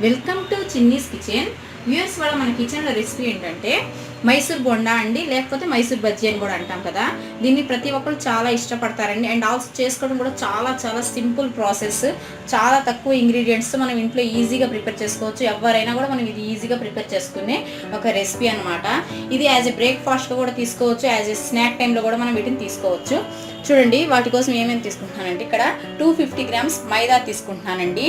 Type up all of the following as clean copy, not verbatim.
Welcome to Chinni's kitchen. Viewers, వాళ్ళ మన కిచెన్లో రెసిపీ ఏంటంటే మైసూర్ బొండా అండి, లేకపోతే మైసూర్ బజ్జీ అని కూడా అంటాం కదా. దీన్ని ప్రతి ఒక్కరు చాలా ఇష్టపడతారండి. అండ్ ఆల్సో చేసుకోవడం కూడా చాలా చాలా సింపుల్ ప్రాసెస్. చాలా తక్కువ ఇంగ్రీడియంట్స్ మనం ఇంట్లో ఈజీగా ప్రిపేర్ చేసుకోవచ్చు. ఎవరైనా కూడా మనం ఇది ఈజీగా ప్రిపేర్ చేసుకునే ఒక రెసిపీ అనమాట. ఇది యాజ్ ఎ బ్రేక్ఫాస్ట్గా కూడా తీసుకోవచ్చు, యాజ్ ఎ స్నాక్ టైంలో కూడా మనం వీటిని తీసుకోవచ్చు. చూడండి, వాటి కోసం ఏమేమి తీసుకుంటున్నానండి. ఇక్కడ 250 గ్రామ్స్ మైదా తీసుకుంటున్నానండి.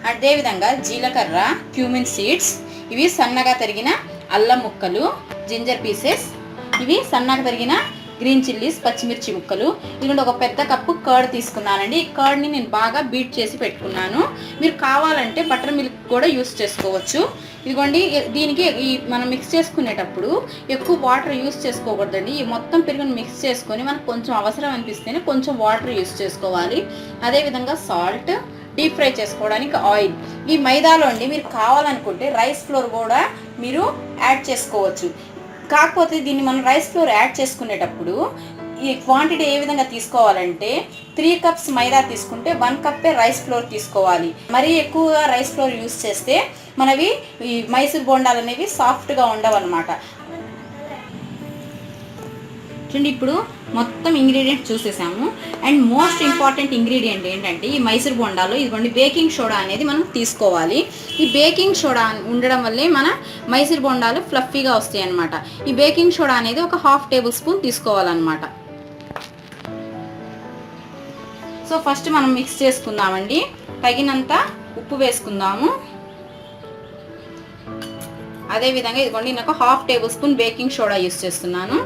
అదేవిధంగా జీలకర్ర, క్యూమిన్ సీడ్స్, ఇవి సన్నగా తరిగిన అల్లం ముక్కలు, జింజర్ పీసెస్, ఇవి సన్నగా తరిగిన గ్రీన్ చిల్లీస్, పచ్చిమిర్చి ముక్కలు. ఇదిగోండి, ఒక పెద్ద కప్పు కర్డ్ తీసుకున్నానండి. ఈ కర్డ్ని నేను బాగా బీట్ చేసి పెట్టుకున్నాను. మీరు కావాలంటే బటర్ మిల్క్ కూడా యూస్ చేసుకోవచ్చు. ఇదిగోండి, దీనికి మనం మిక్స్ చేసుకునేటప్పుడు ఎక్కువ వాటర్ యూస్ చేసుకోకూడదండి. ఈ మొత్తం పెరుగుని మిక్స్ చేసుకొని మనకు కొంచెం అవసరం అనిపిస్తేనే కొంచెం వాటర్ యూస్ చేసుకోవాలి. అదేవిధంగా సాల్ట్, డీప్ ఫ్రై చేసుకోవడానికి ఆయిల్. ఈ మైదాలో అండి మీరు కావాలనుకుంటే రైస్ ఫ్లోర్ కూడా మీరు యాడ్ చేసుకోవచ్చు. కాకపోతే దీన్ని మనం రైస్ ఫ్లోర్ యాడ్ చేసుకునేటప్పుడు ఈ క్వాంటిటీ ఏ విధంగా తీసుకోవాలంటే 3 కప్స్ మైదా తీసుకుంటే 1 కప్పే రైస్ ఫ్లోర్ తీసుకోవాలి. మరీ ఎక్కువగా రైస్ ఫ్లోర్ యూస్ చేస్తే మనవి ఈ మైసూర్ బోండాలు అనేవి సాఫ్ట్గా ఉండవు అనమాట. చూడండి, ఇప్పుడు మొత్తం ఇంగ్రీడియంట్స్ చూసేసాము. అండ్ మోస్ట్ ఇంపార్టెంట్ ఇంగ్రీడియంట్ ఏంటంటే ఈ మైసూర్ బోండాలో ఇదిగోండి బేకింగ్ సోడా అనేది మనం తీసుకోవాలి. ఈ బేకింగ్ సోడా ఉండడం వల్లే మన మైసూర్ బోండాలు ఫ్లఫీగా వస్తాయి అన్నమాట. ఈ బేకింగ్ సోడా అనేది ఒక 1/2 టేబుల్ స్పూన్ తీసుకోవాలన్నమాట. సో ఫస్ట్ మనం మిక్స్ చేసుకుందామండి. తగినంత ఉప్పు వేసుకుందాము. అదేవిధంగా ఇదిగోండి, నేను ఒక 1/2 table spoon baking soda use చేస్తున్నాను.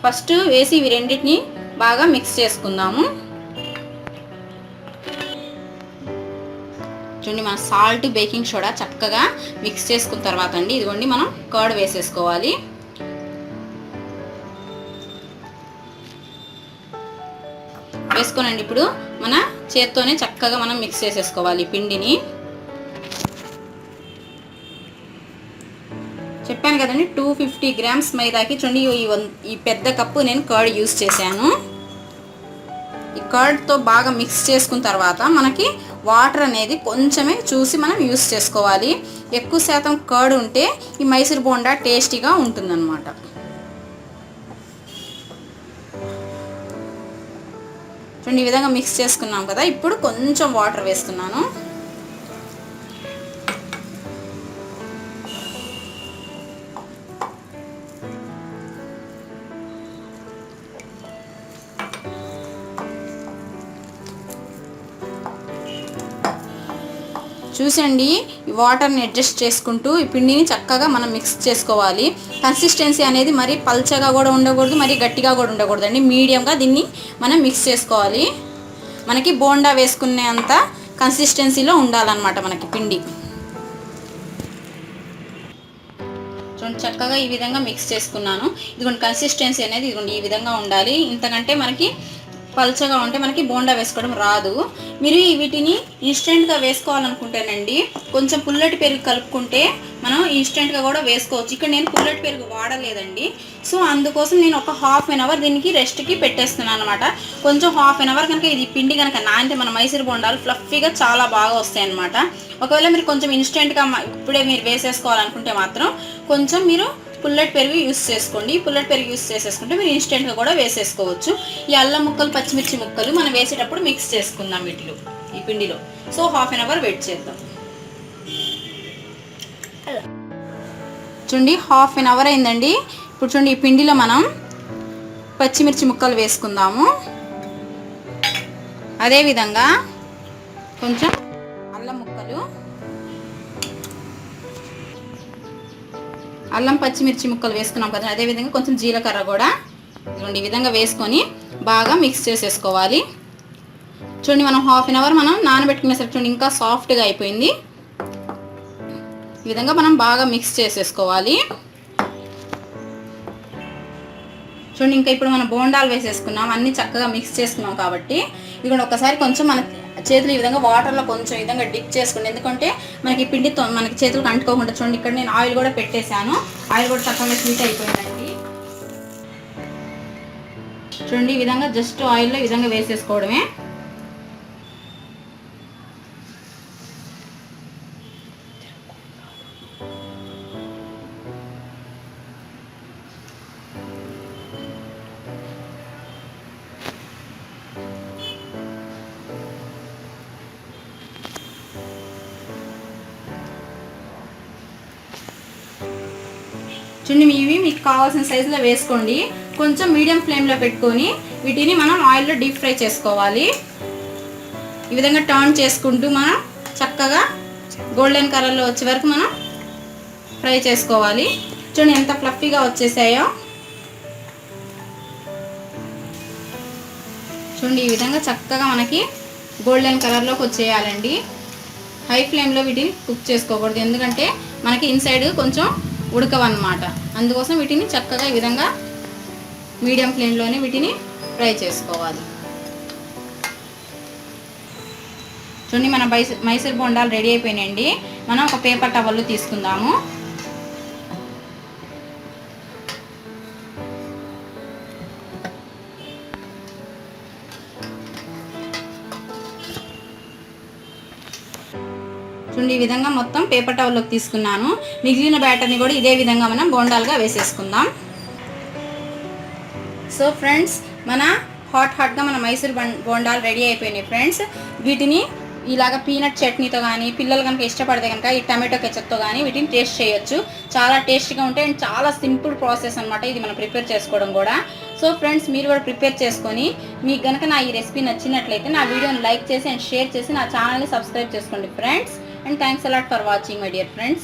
ఫస్ట్ వేసి ఇవి రెండింటిని బాగా మిక్స్ చేసుకుందాము. చూడండి, మన సాల్ట్, బేకింగ్ సోడా చక్కగా మిక్స్ చేసుకున్న తర్వాత అండి ఇదిగోండి మనం కర్డ్ వేసేసుకోవాలి. వేసుకోనండి ఇప్పుడు మన చేత్తోనే చక్కగా మనం మిక్స్ చేసేసుకోవాలి పిండిని. చెప్పాను కదండి, 250 గ్రామ్స్ మైదాకి చూడండి ఈ పెద్ద కప్పు నేను కర్డ్ యూస్ చేశాను. ఈ కర్డ్తో బాగా మిక్స్ చేసుకున్న తర్వాత మనకి వాటర్ అనేది కొంచెమే చూసి మనం యూస్ చేసుకోవాలి. ఎక్కువ శాతం కర్డ్ ఉంటే ఈ మైసూర్ బోండా టేస్టీగా ఉంటుందన్నమాట. చూడండి, ఈ విధంగా మిక్స్ చేసుకున్నాం కదా. ఇప్పుడు కొంచెం వాటర్ వేస్తున్నాను. చూసండి, ఈ వాటర్ని అడ్జస్ట్ చేసుకుంటూ ఈ పిండిని చక్కగా మనం మిక్స్ చేసుకోవాలి. కన్సిస్టెన్సీ అనేది మరీ పల్చగా కూడా ఉండకూడదు, మరీ గట్టిగా కూడా ఉండకూడదండి. మీడియంగా దీన్ని మనం మిక్స్ చేసుకోవాలి. మనకి బోండా వేసుకునే అంత కన్సిస్టెన్సీలో ఉండాలన్నమాట మనకి పిండి. చూడండి, చక్కగా ఈ విధంగా మిక్స్ చేసుకున్నాను. ఇదిగోండి, కన్సిస్టెన్సీ అనేది ఇదిగోండి ఈ విధంగా ఉండాలి. ఇంతకంటే మనకి పల్చగా ఉంటే మనకి బోండా వేసుకోవడం రాదు. మీరు వీటిని ఇన్స్టెంట్గా వేసుకోవాలనుకుంటేనండి కొంచెం పుల్లటి పెరుగు కలుపుకుంటే మనం ఇన్స్టెంట్గా కూడా వేసుకోవచ్చు. ఇక్కడ నేను పుల్లటి పెరుగు వాడలేదండి. సో అందుకోసం నేను ఒక 1/2 అవర్ దీనికి రెస్ట్కి పెట్టేస్తున్నాను అనమాట. కొంచెం 1/2 అవర్ కనుక ఇది పిండి కనుక నానితే మన మైసూర్ బోండాలు ఫ్లఫీగా చాలా బాగా వస్తాయి అన్నమాట. ఒకవేళ మీరు కొంచెం ఇన్స్టెంట్గా ఇప్పుడే మీరు వేసేసుకోవాలనుకుంటే మాత్రం కొంచెం మీరు పుల్లటి పెరుగు యూస్ చేసుకోండి. పుల్లటి పెరుగు యూస్ చేసేసుకుంటే మీరు ఇన్స్టెంట్గా కూడా వేసేసుకోవచ్చు. ఈ అల్లం ముక్కలు, పచ్చిమిర్చి ముక్కలు మనం వేసేటప్పుడు మిక్స్ చేసుకుందాం వీటిలో, ఈ పిండిలో. సో 1/2 అవర్ వెయిట్ చేద్దాం. చూడండి, 1/2 అవర్ అయిందండి. ఇప్పుడు చూడండి, ఈ పిండిలో మనం పచ్చిమిర్చి ముక్కలు వేసుకుందాము. అదేవిధంగా కొంచెం అల్లం ముక్కలు, అల్లం పచ్చిమిర్చి ముక్కలు వేసుకున్నాం కదా. అదేవిధంగా కొంచెం జీలకర్ర కూడా ఈ విధంగా వేసుకొని బాగా మిక్స్ చేసేసుకోవాలి. చూడండి, మనం 1/2 అవర్ మనం నానబెట్టుకునేసరికి చూడండి ఇంకా సాఫ్ట్గా అయిపోయింది. ఈ విధంగా మనం బాగా మిక్స్ చేసేసుకోవాలి. చూడండి, ఇంకా ఇప్పుడు మనం బోండాలు వేసేసుకున్నాం, అన్నీ చక్కగా మిక్స్ చేసుకున్నాం కాబట్టి ఇది కూడా ఒకసారి కొంచెం మన చేతులు ఈ విధంగా వాటర్లో కొంచెం ఈ విధంగా డిప్ చేసుకోండి. ఎందుకంటే మనకి పిండితో మనకి చేతులకు అంటుకోకుండా. చూడండి, ఇక్కడ నేను ఆయిల్ కూడా పెట్టేశాను. ఆయిల్ కూడా చక్కగా హీట్ అయిపోయిందండి. చూడండి, ఈ విధంగా జస్ట్ ఆయిల్లో ఈ విధంగా వేసేసుకోవడమే. చూడండి, ఇవి మీకు కావాల్సిన సైజులో వేసుకోండి. కొంచెం మీడియం ఫ్లేమ్లో పెట్టుకొని వీటిని మనం ఆయిల్లో డీప్ ఫ్రై చేసుకోవాలి. ఈ విధంగా టర్న్ చేసుకుంటూ మనం చక్కగా గోల్డెన్ కలర్లో వచ్చే వరకు మనం ఫ్రై చేసుకోవాలి. చూడండి ఎంత ఫ్లఫీగా వచ్చేసాయో. చూడండి ఈ విధంగా చక్కగా మనకి గోల్డెన్ కలర్లోకి వచ్చేయాలండి. హై ఫ్లేమ్లో వీటిని కుక్ చేసుకోకూడదు, ఎందుకంటే మనకి ఇన్సైడ్ కొంచెం ఉడకవన్నమాట. అందుకోసం వీటిని చక్కగా ఈ విధంగా మీడియం ఫ్లేమ్లోనే వీటిని ఫ్రై చేసుకోవాలి. చూడండి మన మైసూర్ బోండాలు రెడీ అయిపోయినాయండి. మనం ఒక పేపర్ టవల్ తీసుకుందాము. చూడండి ఈ విధంగా మొత్తం పేపర్ టవల్లోకి తీసుకున్నాను. మిగిలిన బ్యాటర్ని కూడా ఇదే విధంగా మనం బోండాలుగా వేసేసుకుందాం. సో ఫ్రెండ్స్, మన హాట్గా మన మైసూర్ బోండాలు రెడీ అయిపోయినాయి ఫ్రెండ్స్. వీటిని ఇలాగ పీనట్ చట్నీతో కానీ, పిల్లలు కనుక ఇష్టపడితే కనుక ఈ టమాటో కెచప్తో కానీ వీటిని టేస్ట్ చేయొచ్చు. చాలా టేస్ట్గా ఉంటాయి అండ్ చాలా సింపుల్ ప్రాసెస్ అనమాట ఇది మనం ప్రిపేర్ చేసుకోవడం కూడా. సో ఫ్రెండ్స్, మీరు కూడా ప్రిపేర్ చేసుకొని మీకు కనుక నా ఈ రెసిపీ నచ్చినట్లయితే నా వీడియోని లైక్ చేసి అండ్ షేర్ చేసి నా ఛానల్ని సబ్స్క్రైబ్ చేసుకోండి friends. And thanks a lot for watching, my dear friends.